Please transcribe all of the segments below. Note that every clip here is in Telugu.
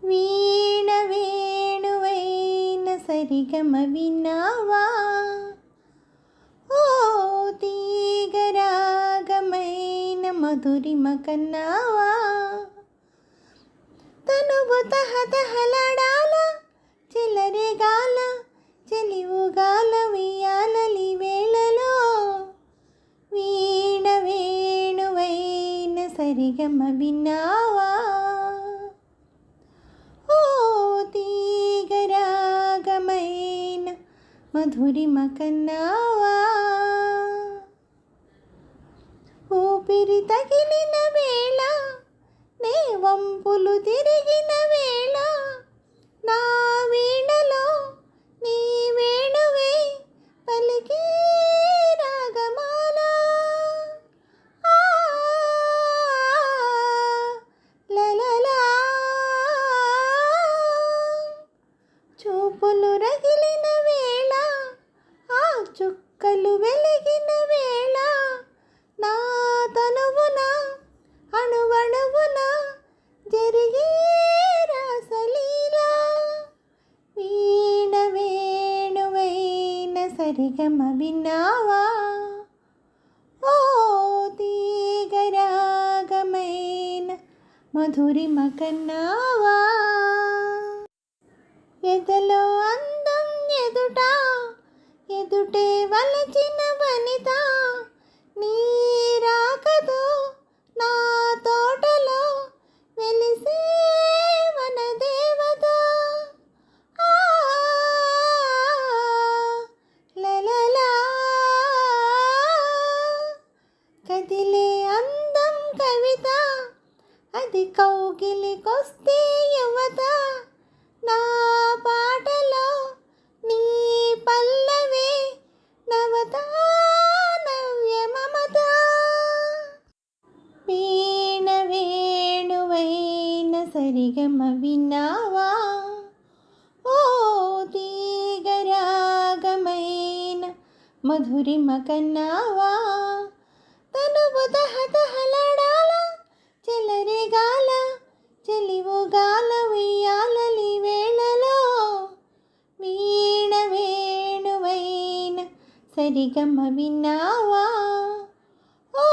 వీణ వేణువైన సరిగమ విన్నావా, ఓ తీగరాగమైన మధురిమ కన్నావా. తనువు తహతహలాడాల చెలరేగాల చెలివుగాల వియాలలి వేళలో, వీణ వేణువైన సరిగమ విన్నావా, ఓ తీగరాగమైన మధురిమ కన్నావా. ఊపిరి తగిలిన వేళ నే వంపులు తిరిగిన వేళ, నా వీణలో నీ వేణువే పలికే రాగమాల. లలలా చూపులు రగిలిన వేళ, ఆ చుక్కలు వెలిగిన వేళ, నా తనువున అణువణువున జరిగే రాసలీల. వీణ వేణువైన సరిగమ విన్నావా, ఓ తీగరాగమైన మధురిమ కన్నావా. ఎదలో అందం ఎదుట ఎదుటే వలచిన వనిత, నీ రాకతో నా తోటలో వెలిసే వనదేవత. లలలా కదిలే అందం కవిత, అది కౌగిలికొస్తే యువత. నా పాటలో నీ పల్లవే నవత నవ్య మమత. వీణ వేణువైన సరిగమ విన్నావా, ఓ తీగరాగమైన మధురిమ కన్నావా. తనువు తహతహలాడాల చెలరేగాల చెలివుగాల వియాలలి వేళలో, వీణ వేణువైన సరిగమ విన్నావా, ఓ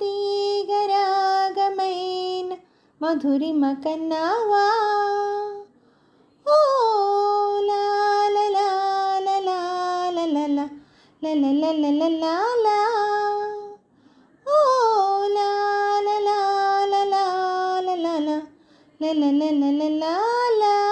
తీగరాగమైన మధురిమ కన్నావా. ఓ లాలలా లలలలలలా, ఓ లాలలా లలలలలలా.